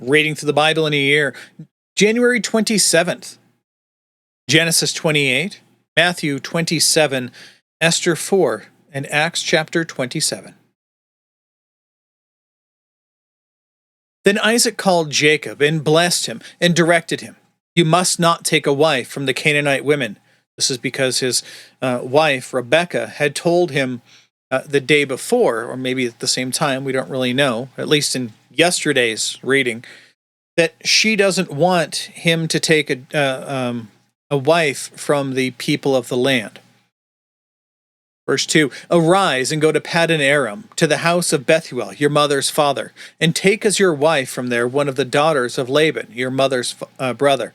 Reading through the Bible in a year. January 27th. Genesis 28, Matthew 27, Esther 4, and Acts chapter 27. Then Isaac called Jacob and blessed him and directed him, "You must not take a wife from the Canaanite women." This is because his wife, Rebekah, had told him the day before, or maybe at the same time, we don't really know, at least in yesterday's reading, that she doesn't want him to take a wife from the people of the land. Verse 2, "Arise and go to Paddan Aram, to the house of Bethuel, your mother's father, and take as your wife from there one of the daughters of Laban, your mother's brother.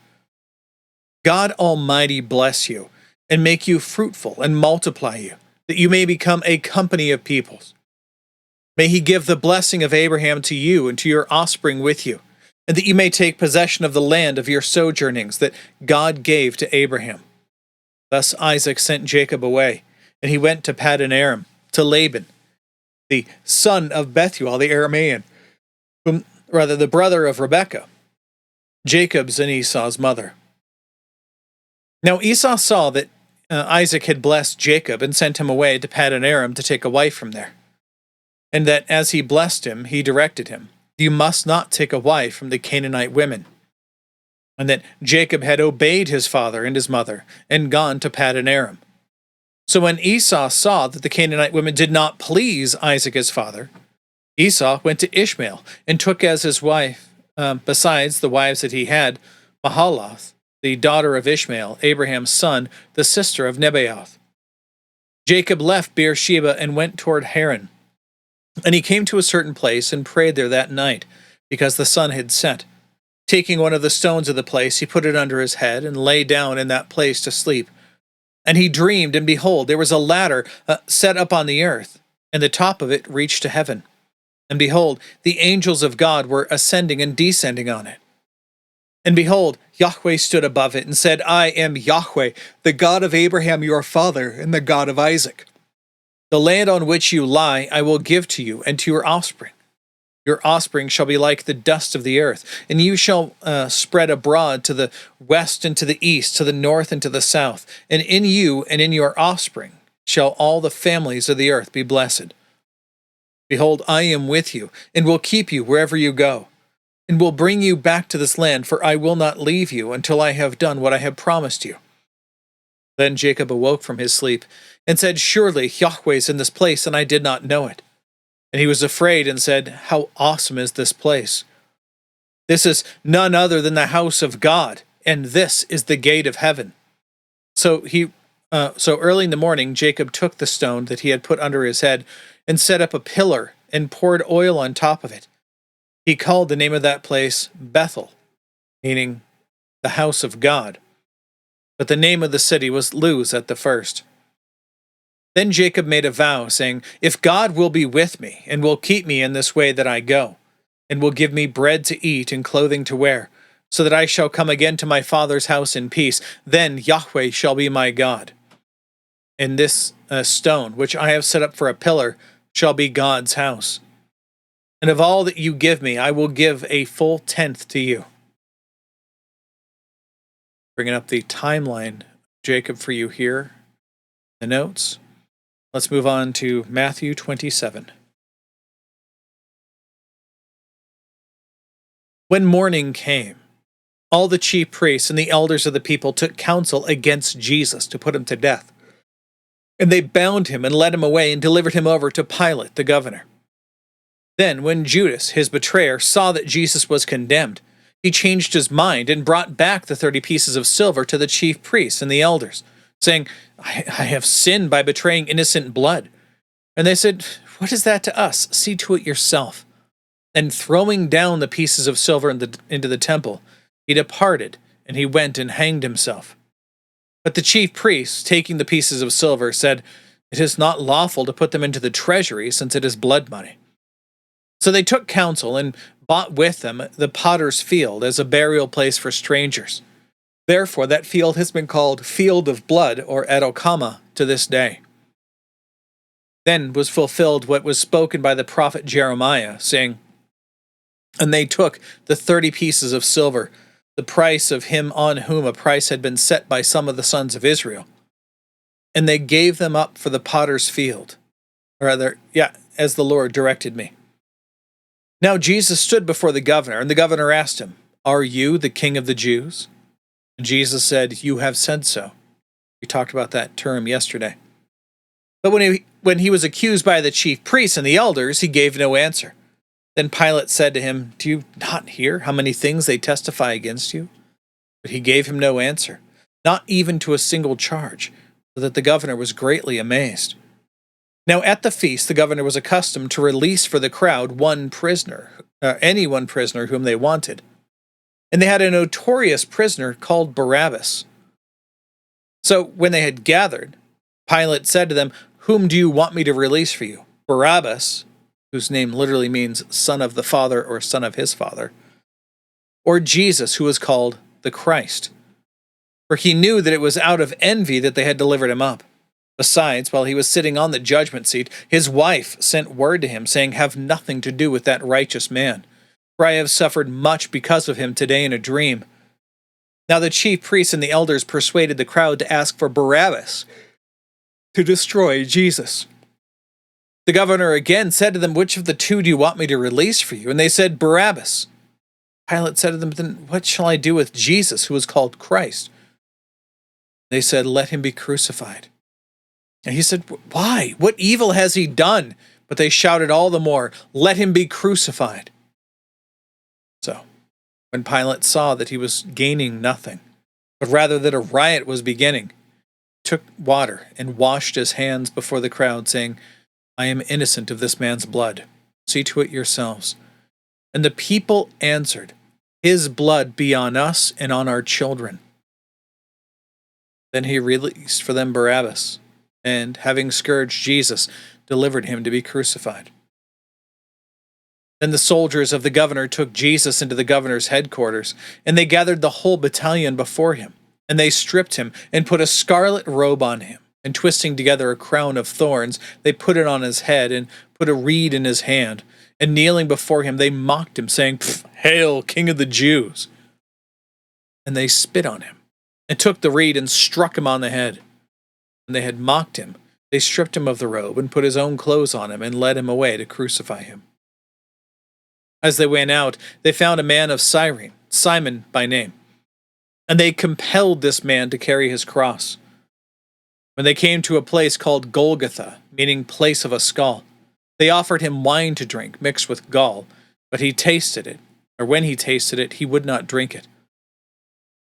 God Almighty bless you, and make you fruitful, and multiply you, that you may become a company of peoples. May he give the blessing of Abraham to you and to your offspring with you, and that you may take possession of the land of your sojournings that God gave to Abraham." Thus Isaac sent Jacob away, and he went to Paddan Aram, to Laban, the son of Bethuel the Aramean, the brother of Rebekah, Jacob's and Esau's mother. Now Esau saw that Isaac had blessed Jacob and sent him away to Paddan Aram to take a wife from there, and that as he blessed him, he directed him, "You must not take a wife from the Canaanite women," and that Jacob had obeyed his father and his mother and gone to Paddan Aram. So when Esau saw that the Canaanite women did not please Isaac his father, Esau went to Ishmael and took as his wife, besides the wives that he had, Mahalath, the daughter of Ishmael, Abraham's son, the sister of Nebaioth. Jacob left Beersheba and went toward Haran. And he came to a certain place and prayed there that night, because the sun had set. Taking one of the stones of the place, he put it under his head and lay down in that place to sleep. And he dreamed, and behold, there was a ladder set up on the earth, and the top of it reached to heaven. And behold, the angels of God were ascending and descending on it. And behold, Yahweh stood above it and said, "I am Yahweh, the God of Abraham your father, and the God of Isaac. The land on which you lie I will give to you and to your offspring. Your offspring shall be like the dust of the earth, and you shall spread abroad to the west and to the east, to the north and to the south. And in you and in your offspring shall all the families of the earth be blessed. Behold, I am with you, and will keep you wherever you go, and will bring you back to this land, for I will not leave you until I have done what I have promised you." Then Jacob awoke from his sleep, and said, "Surely Yahweh is in this place, and I did not know it." And he was afraid and said, "How awesome is this place! This is none other than the house of God, and this is the gate of heaven." So early in the morning, Jacob took the stone that he had put under his head and set up a pillar and poured oil on top of it. He called the name of that place Bethel, meaning the house of God. But the name of the city was Luz at the first. Then Jacob made a vow, saying, "If God will be with me, and will keep me in this way that I go, and will give me bread to eat and clothing to wear, so that I shall come again to my father's house in peace, then Yahweh shall be my God. And this stone, which I have set up for a pillar, shall be God's house. And of all that you give me, I will give a full tenth to you." Bringing up the timeline of Jacob for you here, the notes. Let's move on to Matthew 27. When morning came, all the chief priests and the elders of the people took counsel against Jesus to put him to death. And they bound him and led him away and delivered him over to Pilate, the governor. Then, when Judas, his betrayer, saw that Jesus was condemned, he changed his mind and brought back the 30 pieces of silver to the chief priests and the elders, saying, I have sinned by betraying innocent blood." And they said, "What is that to us? See to it yourself." And throwing down the pieces of silver into the temple, he departed, and he went and hanged himself. But the chief priests, taking the pieces of silver, said, "It is not lawful to put them into the treasury, since it is blood money." So they took counsel and bought with them the potter's field as a burial place for strangers. Therefore that field has been called Field of Blood, or Edokama, to this day. Then was fulfilled what was spoken by the prophet Jeremiah, saying, And they took the 30 pieces of silver, the price of him on whom a price had been set by some of the sons of Israel, and they gave them up for the potter's field. Or rather, as the Lord directed me. Now Jesus stood before the governor, and the governor asked him, "Are you the king of the Jews?" And Jesus said, "You have said so." We talked about that term yesterday. But when he was accused by the chief priests and the elders, he gave no answer. Then Pilate said to him, "Do you not hear how many things they testify against you?" But he gave him no answer, not even to a single charge, so that the governor was greatly amazed. Now at the feast, the governor was accustomed to release for the crowd any one prisoner whom they wanted. And they had a notorious prisoner called Barabbas. So when they had gathered, Pilate said to them, "Whom do you want me to release for you? Barabbas," whose name literally means son of the father or son of his father, "or Jesus, who was called the Christ?" For he knew that it was out of envy that they had delivered him up. Besides, while he was sitting on the judgment seat, his wife sent word to him, saying, "Have nothing to do with that righteous man, for I have suffered much because of him today in a dream." Now the chief priests and the elders persuaded the crowd to ask for Barabbas to destroy Jesus. The governor again said to them, "Which of the two do you want me to release for you?" And they said, "Barabbas." Pilate said to them, "Then what shall I do with Jesus, who is called Christ?" They said, "Let him be crucified." And he said, "Why? What evil has he done?" But they shouted all the more, "Let him be crucified." So, when Pilate saw that he was gaining nothing, but rather that a riot was beginning, he took water and washed his hands before the crowd, saying, "I am innocent of this man's blood. See to it yourselves." And the people answered, "His blood be on us and on our children." Then he released for them Barabbas, and, having scourged Jesus, delivered him to be crucified. Then the soldiers of the governor took Jesus into the governor's headquarters, and they gathered the whole battalion before him. And they stripped him and put a scarlet robe on him, and twisting together a crown of thorns, they put it on his head and put a reed in his hand. And kneeling before him, they mocked him, saying, "Hail, King of the Jews!" And they spit on him, and took the reed and struck him on the head. When they had mocked him, they stripped him of the robe and put his own clothes on him and led him away to crucify him. As they went out, they found a man of Cyrene, Simon by name, and they compelled this man to carry his cross. When they came to a place called Golgotha, meaning place of a skull, they offered him wine to drink mixed with gall, but when he tasted it, he would not drink it.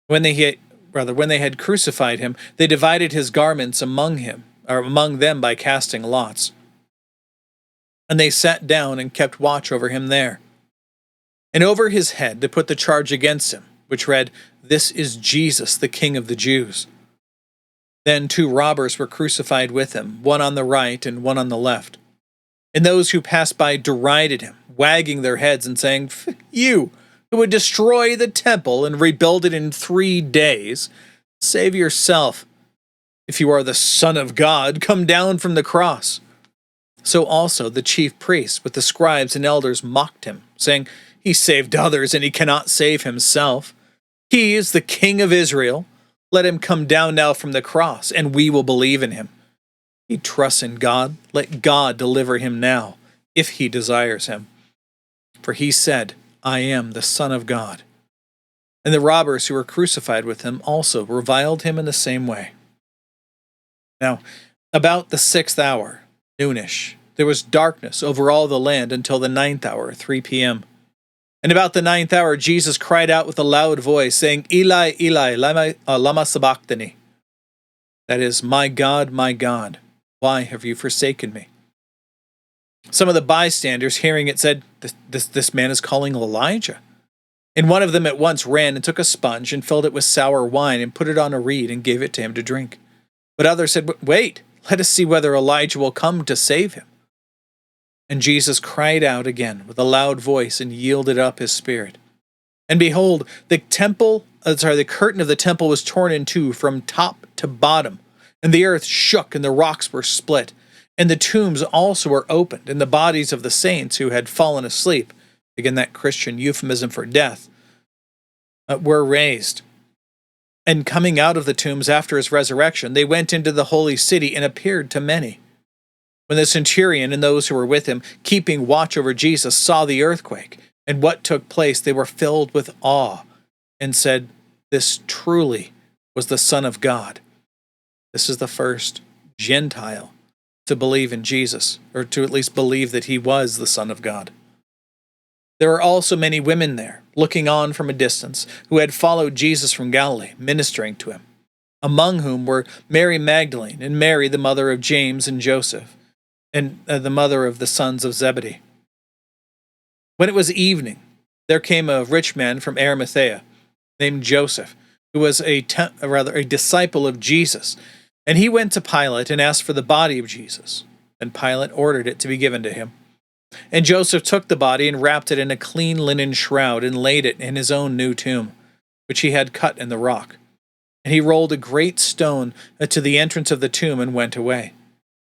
When they had crucified him, they divided his garments among them by casting lots. And they sat down and kept watch over him there. And over his head they put the charge against him, which read, "This is Jesus, the King of the Jews." Then 2 robbers were crucified with him, one on the right and one on the left. And those who passed by derided him, wagging their heads and saying, "You, who would destroy the temple and rebuild it in 3 days, save yourself. If you are the Son of God, come down from the cross." So also the chief priests with the scribes and elders mocked him, saying, "He saved others, and he cannot save himself. He is the King of Israel. Let him come down now from the cross, and we will believe in him. He trusts in God. Let God deliver him now, if he desires him. For he said, 'I am the Son of God.'" And the robbers who were crucified with him also reviled him in the same way. Now, about the 6th hour, noonish, there was darkness over all the land until the 9th hour, 3 p.m. And about the 9th hour, Jesus cried out with a loud voice, saying, "Eli, Eli, lama sabachthani?" That is, my God, why have you forsaken me?" Some of the bystanders, hearing it, said, This man is calling Elijah." And one of them at once ran and took a sponge and filled it with sour wine and put it on a reed and gave it to him to drink. But others said, "Wait, let us see whether Elijah will come to save him." And Jesus cried out again with a loud voice and yielded up his spirit. And behold, the curtain of the temple was torn in two from top to bottom, and the earth shook and the rocks were split, and the tombs also were opened, and the bodies of the saints who had fallen asleep again that Christian euphemism for death, were raised. And coming out of the tombs after his resurrection, they went into the holy city and appeared to many. When the centurion and those who were with him, keeping watch over Jesus, saw the earthquake and what took place, they were filled with awe and said, "This truly was the Son of God." This is the first Gentile to believe in Jesus, or to at least believe that he was the Son of God. There were also many women there, looking on from a distance, who had followed Jesus from Galilee, ministering to him, among whom were Mary Magdalene and Mary, the mother of James and Joseph, and the mother of the sons of Zebedee. When it was evening, there came a rich man from Arimathea, named Joseph, who was a disciple of Jesus, and he went to Pilate and asked for the body of Jesus. And Pilate ordered it to be given to him. And Joseph took the body and wrapped it in a clean linen shroud and laid it in his own new tomb, which he had cut in the rock. And he rolled a great stone to the entrance of the tomb and went away.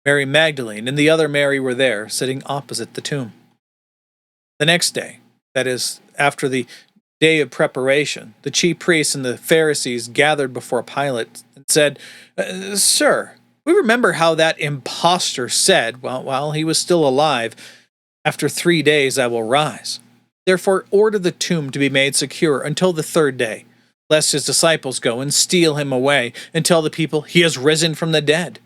Mary Magdalene and the other Mary were there, sitting opposite the tomb. The next day, that is, after the day of preparation, the chief priests and the Pharisees gathered before Pilate and said, "Sir, we remember how that impostor said, while he was still alive, 'After 3 days I will rise.' Therefore order the tomb to be made secure until the third day, lest his disciples go and steal him away and tell the people, 'He has risen from the dead,'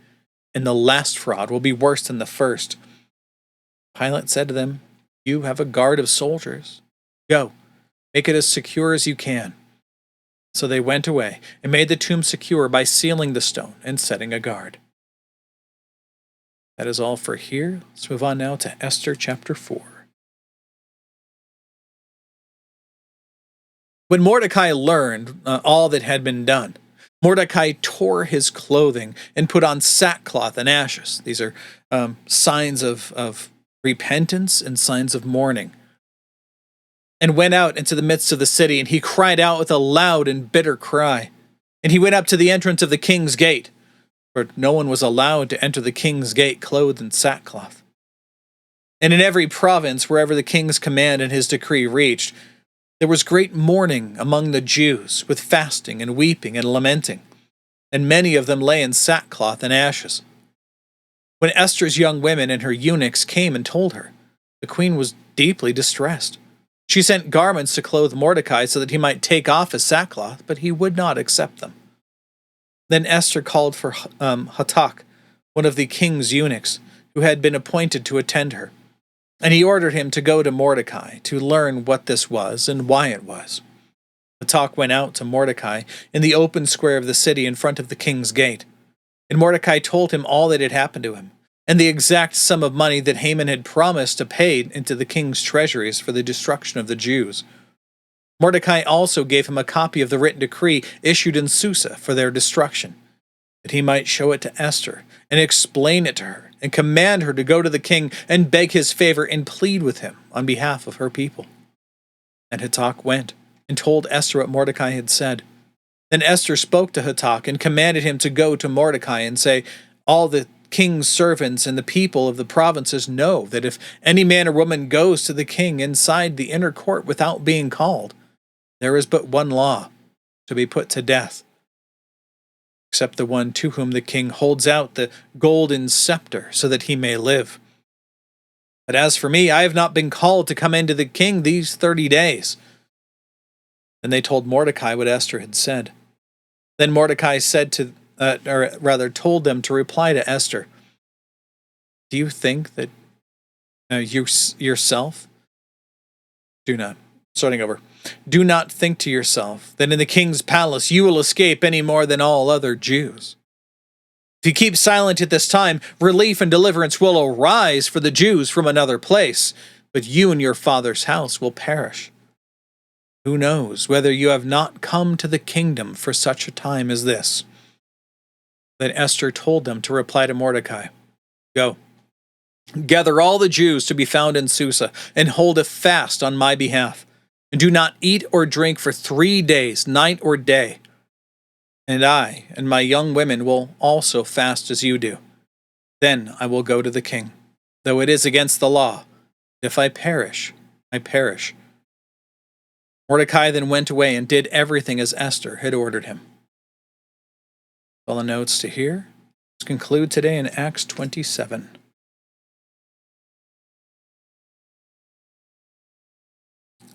and the last fraud will be worse than the first." Pilate said to them, "You have a guard of soldiers. Go, make it as secure as you can." So they went away and made the tomb secure by sealing the stone and setting a guard. That is all for here. Let's move on now to Esther chapter 4. When Mordecai learned all that had been done, Mordecai tore his clothing and put on sackcloth and ashes. These are signs of repentance and signs of mourning. And went out into the midst of the city, and he cried out with a loud and bitter cry. And he went up to the entrance of the king's gate, for no one was allowed to enter the king's gate clothed in sackcloth. And in every province, wherever the king's command and his decree reached, there was great mourning among the Jews, with fasting and weeping and lamenting, and many of them lay in sackcloth and ashes. When Esther's young women and her eunuchs came and told her, the queen was deeply distressed. She sent garments to clothe Mordecai so that he might take off his sackcloth, but he would not accept them. Then Esther called for Hatak, one of the king's eunuchs, who had been appointed to attend her. And he ordered him to go to Mordecai to learn what this was and why it was. Hatak went out to Mordecai in the open square of the city in front of the king's gate. And Mordecai told him all that had happened to him, and the exact sum of money that Haman had promised to pay into the king's treasuries for the destruction of the Jews. Mordecai also gave him a copy of the written decree issued in Susa for their destruction, that he might show it to Esther and explain it to her and command her to go to the king and beg his favor and plead with him on behalf of her people. And Hatak went and told Esther what Mordecai had said. Then Esther spoke to Hatak and commanded him to go to Mordecai and say, "All the king's servants and the people of the provinces know that if any man or woman goes to the king inside the inner court without being called, there is but one law, to be put to death, except the one to whom the king holds out the golden scepter so that he may live. But as for me, I have not been called to come into the king these 30 days. And they told Mordecai what Esther had said. Then Mordecai told them to reply to Esther, "Do you think that you yourself do not think to yourself that in the king's palace you will escape any more than all other Jews. If you keep silent at this time, relief and deliverance will arise for the Jews from another place, but you and your father's house will perish. Who knows whether you have not come to the kingdom for such a time as this?" Then Esther told them to reply to Mordecai, "Go, gather all the Jews to be found in Susa, and hold a fast on my behalf, and do not eat or drink for 3 days, night or day. And I and my young women will also fast as you do. Then I will go to the king, though it is against the law. If I perish, I perish." Mordecai then went away and did everything as Esther had ordered him. All the notes to here. Let's conclude today in Acts 27.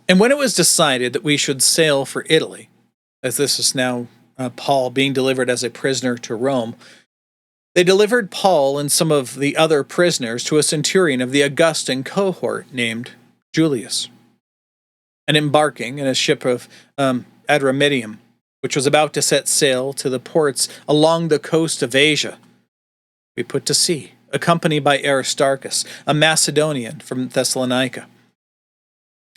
And when it was decided that we should sail for Italy, as this is now Paul being delivered as a prisoner to Rome, they delivered Paul and some of the other prisoners to a centurion of the Augustan cohort named Julius. And embarking in a ship of Adramyttium, which was about to set sail to the ports along the coast of Asia, we put to sea, accompanied by Aristarchus, a Macedonian from Thessalonica.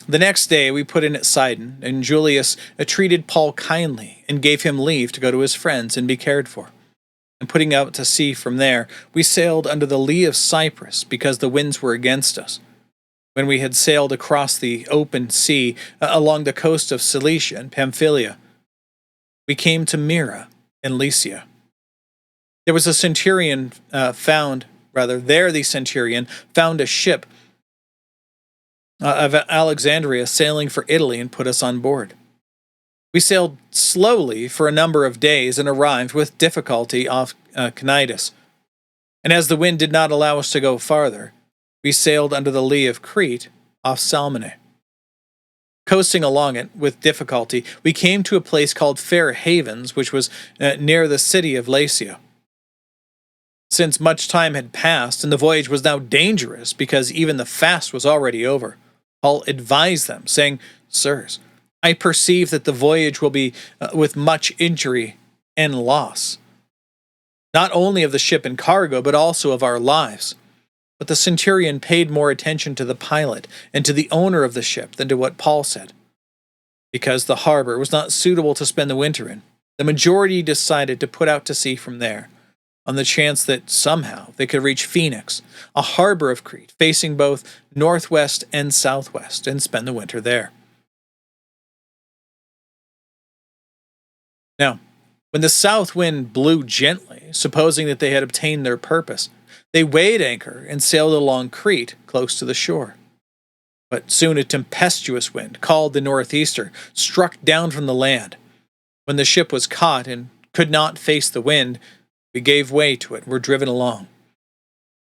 The next day we put in at Sidon, and Julius treated Paul kindly and gave him leave to go to his friends and be cared for. And putting out to sea from there, we sailed under the lee of Cyprus because the winds were against us. When we had sailed across the open sea along the coast of Cilicia and Pamphylia, we came to Myra in Lycia. The centurion found a ship of Alexandria sailing for Italy and put us on board. We sailed slowly for a number of days and arrived with difficulty off Cnidus. And as the wind did not allow us to go farther, we sailed under the lee of Crete off Salmone. Coasting along it with difficulty, we came to a place called Fair Havens, which was near the city of Lasea. Since much time had passed and the voyage was now dangerous because even the fast was already over, Paul advised them, saying, "Sirs, I perceive that the voyage will be with much injury and loss, not only of the ship and cargo, but also of our lives." But the centurion paid more attention to the pilot and to the owner of the ship than to what Paul said. Because the harbor was not suitable to spend the winter in, the majority decided to put out to sea from there, on the chance that somehow they could reach Phoenix, a harbor of Crete, facing both northwest and southwest, and spend the winter there. Now, when the south wind blew gently, supposing that they had obtained their purpose, they weighed anchor and sailed along Crete, close to the shore. But soon a tempestuous wind, called the northeaster, struck down from the land. When the ship was caught and could not face the wind, we gave way to it and were driven along.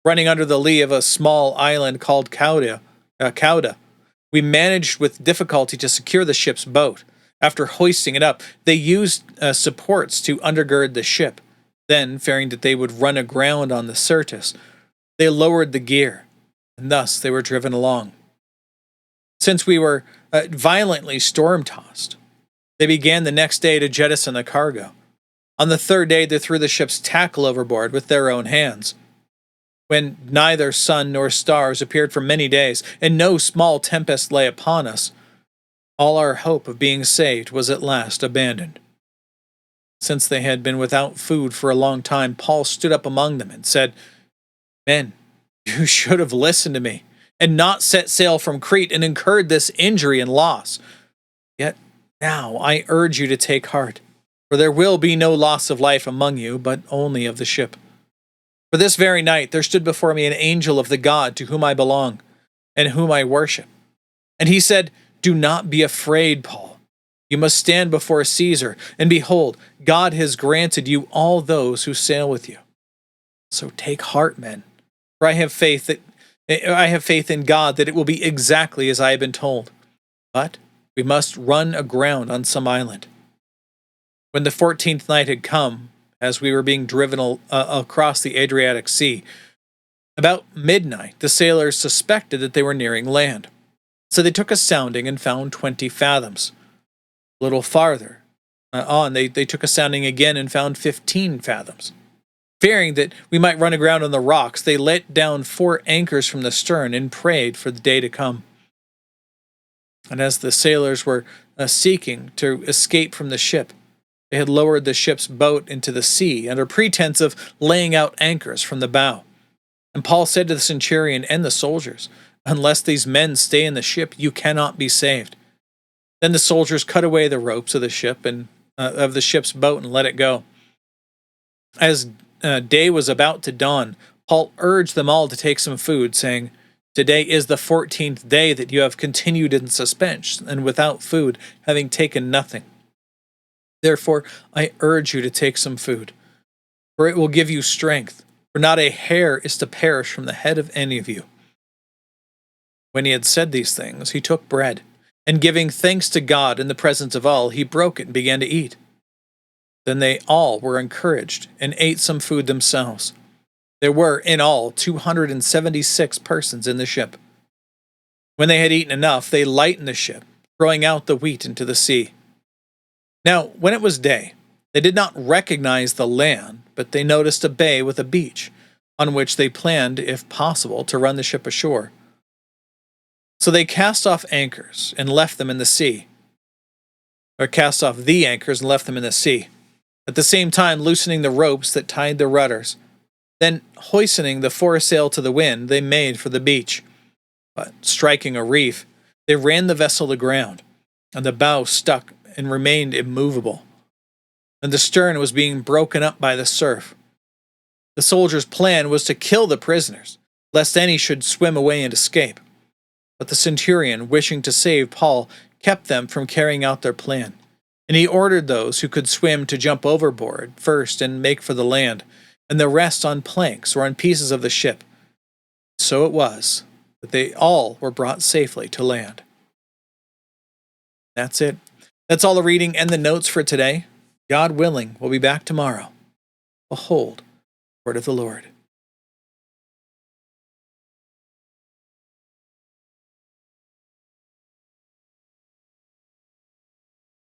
Running under the lee of a small island called Cauda, we managed with difficulty to secure the ship's boat. After hoisting it up, they used supports to undergird the ship. Then, fearing that they would run aground on the Syrtis, they lowered the gear, and thus they were driven along. Since we were violently storm-tossed, they began the next day to jettison the cargo. On the third day, they threw the ship's tackle overboard with their own hands. When neither sun nor stars appeared for many days, and no small tempest lay upon us, all our hope of being saved was at last abandoned. Since they had been without food for a long time, Paul stood up among them and said, "Men, you should have listened to me, and not set sail from Crete and incurred this injury and loss. Yet now I urge you to take heart, for there will be no loss of life among you, but only of the ship. For this very night there stood before me an angel of the God to whom I belong, and whom I worship. And he said, 'Do not be afraid, Paul. You must stand before Caesar, and behold, God has granted you all those who sail with you. So take heart, men, for I have faith in God that it will be exactly as I have been told. But we must run aground on some island.' When the 14th night had come, as we were being driven across the Adriatic Sea, about midnight the sailors suspected that they were nearing land. So they took a sounding and found 20 fathoms. A little farther on, they took a sounding again and found 15 fathoms. Fearing that we might run aground on the rocks, they let down 4 anchors from the stern and prayed for the day to come. And as the sailors were seeking to escape from the ship, they had lowered the ship's boat into the sea under pretense of laying out anchors from the bow. And Paul said to the centurion and the soldiers, 'Unless these men stay in the ship, you cannot be saved.' Then the soldiers cut away the ropes of the ship and of the ship's boat and let it go. As day was about to dawn, Paul urged them all to take some food, saying, Today is the 14th day that you have continued in suspense and without food, having taken nothing. Therefore, I urge you to take some food, for it will give you strength, for not a hair is to perish from the head of any of you." When he had said these things, he took bread, and giving thanks to God in the presence of all, he broke it and began to eat. Then they all were encouraged and ate some food themselves. There were in all 276 persons in the ship. When they had eaten enough, they lightened the ship, throwing out the wheat into the sea. Now, when it was day, they did not recognize the land, but they noticed a bay with a beach, on which they planned, if possible, to run the ship ashore. So they cast off anchors and left them in the sea, or cast off the anchors and left them in the sea, at the same time loosening the ropes that tied the rudders. Then, hoisting the foresail to the wind, they made for the beach. But, striking a reef, they ran the vessel aground, and the bow stuck and remained immovable, and the stern was being broken up by the surf. The soldiers' plan was to kill the prisoners, lest any should swim away and escape. But the centurion, wishing to save Paul, kept them from carrying out their plan, and he ordered those who could swim to jump overboard first and make for the land, and the rest on planks or on pieces of the ship. So it was that they all were brought safely to land. That's it. That's all the reading and the notes for today. God willing, we'll be back tomorrow. Behold, word of the Lord.